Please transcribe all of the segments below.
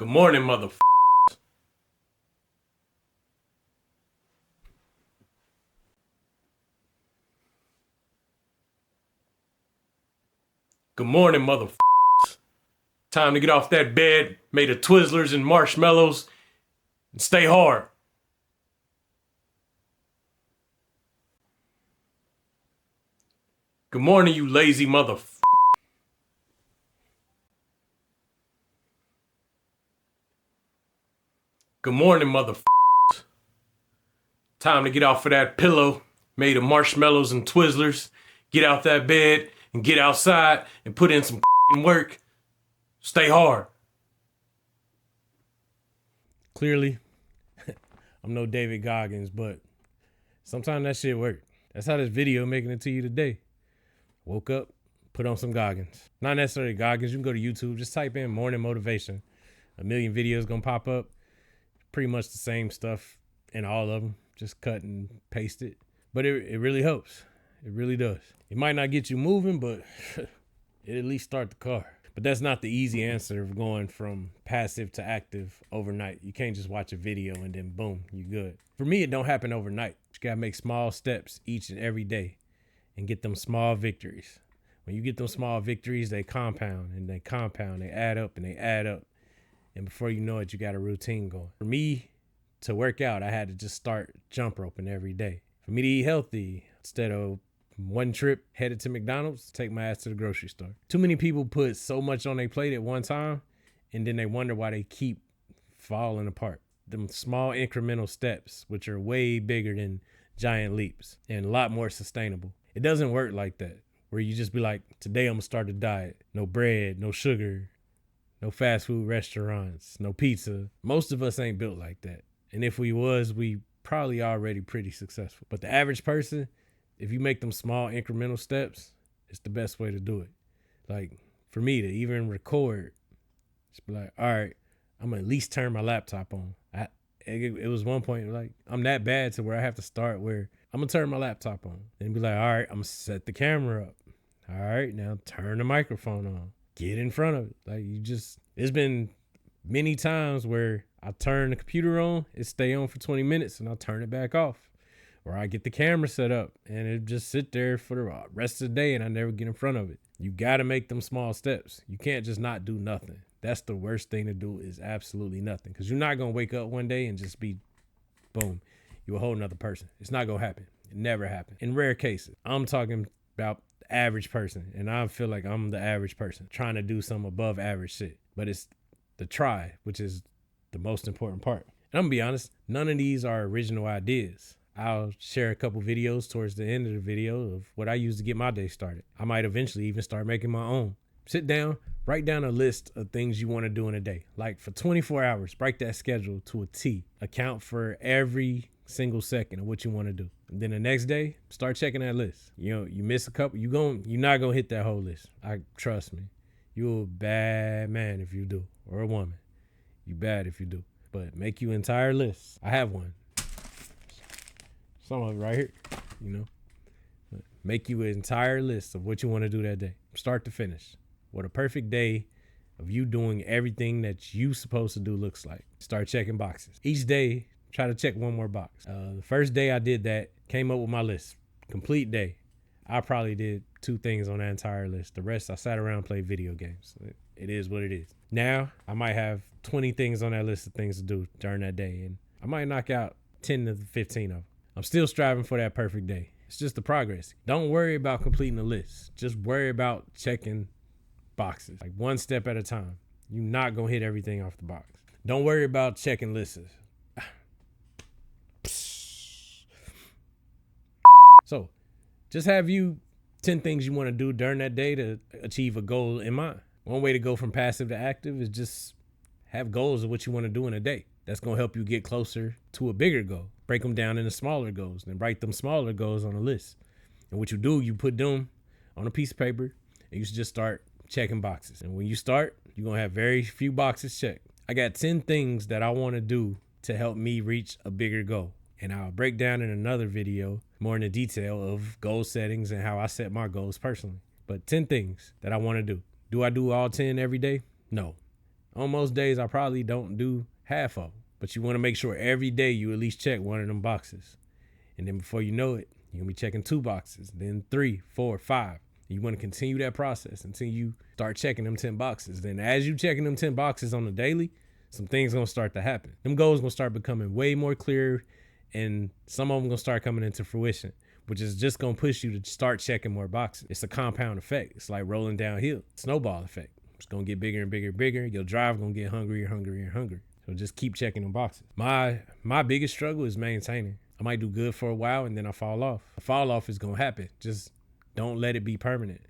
Good morning, motherfucker. Good morning, motherfucker. Time to get off that bed, made of Twizzlers and marshmallows, and stay hard. Good morning, you lazy motherfucker. Good morning, motherfucker. Time to get off of that pillow, made of marshmallows and Twizzlers, get out that bed, and get outside and put in some work. Stay hard. Clearly, I'm no David Goggins, but sometimes that shit work. That's how this video making it to you today. Woke up, put on some Goggins. Not necessarily Goggins. You can go to YouTube, just type in morning motivation. A million videos gonna pop up. Pretty much the same stuff in all of them. Just cut and paste it. But it really helps. It really does. It might not get you moving, but it at least start the car. But that's not the easy answer of going from passive to active overnight. You can't just watch a video and then boom, you good. For me, it don't happen overnight. You gotta make small steps each and every day and get them small victories. When you get them small victories, they compound and they compound. They add up and they add up. And before you know it, you got a routine going. For me to work out, I had to just start jump roping every day. For me to eat healthy, instead of one trip headed to McDonald's, take my ass to the grocery store. Too many people put so much on their plate at one time, and then they wonder why they keep falling apart. Them small incremental steps, which are way bigger than giant leaps and a lot more sustainable. It doesn't work like that, where you just be like, today I'm gonna start a diet. No bread, no sugar, no fast food restaurants, no pizza. Most of us ain't built like that. And if we was, we probably already pretty successful. But the average person, if you make them small incremental steps, it's the best way to do it. Like for me to even record, just be like, all right, I'm gonna at least turn my laptop on. It was one point like I'm that bad to where I have to start where I'm gonna turn my laptop on and be like, all right, I'm gonna set the camera up. All right, now turn the microphone on. Get in front of it. Like it's been many times where I turn the computer on, it stay on for 20 minutes and I'll turn it back off. Or I get the camera set up and it just sit there for the rest of the day and I never get in front of it. You gotta make them small steps. You can't just not do nothing. That's the worst thing to do is absolutely nothing. Cause you're not gonna wake up one day and just be, boom, you a whole nother person. It's not gonna happen. It never happened. In rare cases, I'm talking about the average person and I feel like I'm the average person trying to do some above average shit. But it's the try, which is the most important part. And I'm gonna be honest, none of these are original ideas. I'll share a couple videos towards the end of the video of what I use to get my day started. I might eventually even start making my own. Sit down, write down a list of things you want to do in a day. Like for 24 hours, break that schedule to a T. Account for every single second of what you want to do. And then the next day, start checking that list. You know, you miss a couple, you're not gonna hit that whole list. Trust me. You're a bad man if you do, or a woman. You bad if you do. But make you entire lists. I have one. Some of it right here, you know. But make you an entire list of what you want to do that day, start to finish. What a perfect day of you doing everything that you supposed to do looks like. Start checking boxes. Each day, try to check one more box. The first day I did that, came up with my list. Complete day. I probably did 2 things on that entire list. The rest, I sat around and played video games. It is what it is. Now, I might have 20 things on that list of things to do during that day, and I might knock out 10 to 15 of them. I'm still striving for that perfect day. It's just the progress. Don't worry about completing the list. Just worry about checking boxes, like one step at a time. You're not going to hit everything off the box. Don't worry about checking lists. So, just have you 10 things you want to do during that day to achieve a goal in mind. One way to go from passive to active is just have goals of what you want to do in a day. That's going to help you get closer to a bigger goal. Break them down into smaller goals, then write them smaller goals on a list. And what you do, you put them on a piece of paper and you should just start checking boxes. And when you start, you're going to have very few boxes checked. I got 10 things that I want to do to help me reach a bigger goal. And I'll break down in another video more in the detail of goal settings and how I set my goals personally. But 10 things that I want to do. Do I do all 10 every day? No. On most days, I probably don't do half of them, but you want to make sure every day you at least check one of them boxes. And then before you know it, you're going to be checking 2 boxes, then 3, 4, 5. You want to continue that process until you start checking them 10 boxes. Then as you checking them 10 boxes on the daily, some things going to start to happen. Them goals going to start becoming way more clear, and some of them going to start coming into fruition, which is just going to push you to start checking more boxes. It's a compound effect. It's like rolling downhill, snowball effect. It's going to get bigger and bigger and bigger. Your drive going to get hungrier, hungrier, and hungrier. So just keep checking them boxes. My biggest struggle is maintaining. I might do good for a while and then I fall off. A fall off is going to happen. Just don't let it be permanent.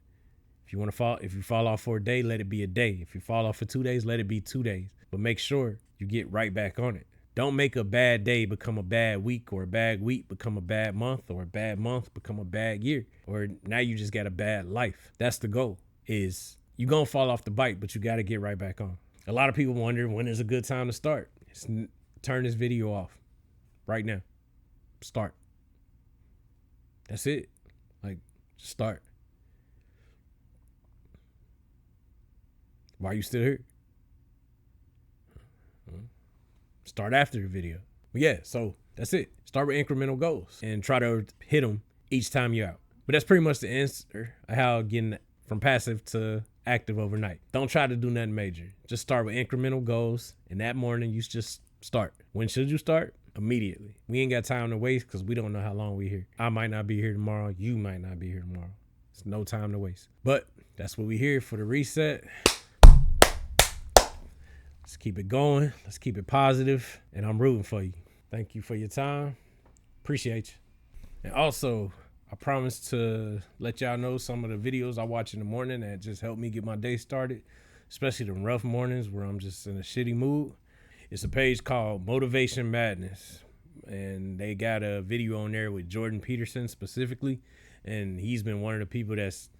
If you fall off for a day, let it be a day. If you fall off for 2 days, let it be 2 days. But make sure you get right back on it. Don't make a bad day become a bad week, or a bad week become a bad month, or a bad month become a bad year, or now you just got a bad life. That's the goal. Is you gonna fall off the bike, but you got to get right back on. A lot of people wonder when is a good time to start. Turn this video off right now. Start. That's it. Like, just start. Why are you still here? Start after the video. But yeah, so that's it. Start with incremental goals and try to hit them each time you're out. But that's pretty much the answer of how getting from passive to active overnight. Don't try to do nothing major. Just start with incremental goals, and that morning you just start. When should you start? Immediately. We ain't got time to waste because we don't know how long we're here. I might not be here tomorrow. You might not be here tomorrow. It's no time to waste. But that's what we here for, the reset. Let's keep it going. Let's keep it positive. And I'm rooting for you. Thank you for your time. Appreciate you. And also, I promise to let y'all know some of the videos I watch in the morning that just help me get my day started, especially the rough mornings where I'm just in a shitty mood. It's a page called Motivation Madness, and they got a video on there with Jordan Peterson specifically, and he's been one of the people that's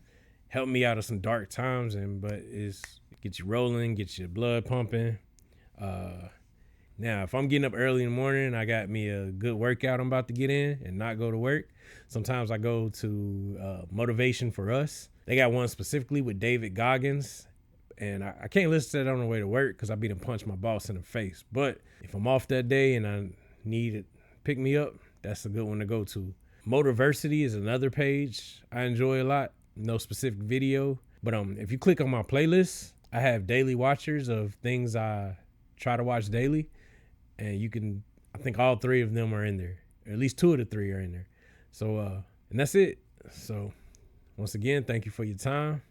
helped me out of some dark times, but it's get you rolling, get your blood pumping. Now, if I'm getting up early in the morning, I got me a good workout I'm about to get in and not go to work. Sometimes I go to Motivation for Us. They got one specifically with David Goggins. And I can't listen to that on the way to work because I beat and punch my boss in the face. But if I'm off that day and I need it pick me up, that's a good one to go to. Motiversity is another page I enjoy a lot. No specific video. But if you click on my playlist, I have daily watchers of things I try to watch daily. And you can, I think all 3 of them are in there. Or at least 2 of the 3 are in there. So, and that's it. So, once again, thank you for your time.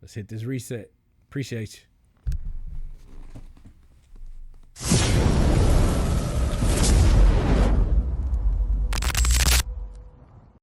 Let's hit this reset. Appreciate you.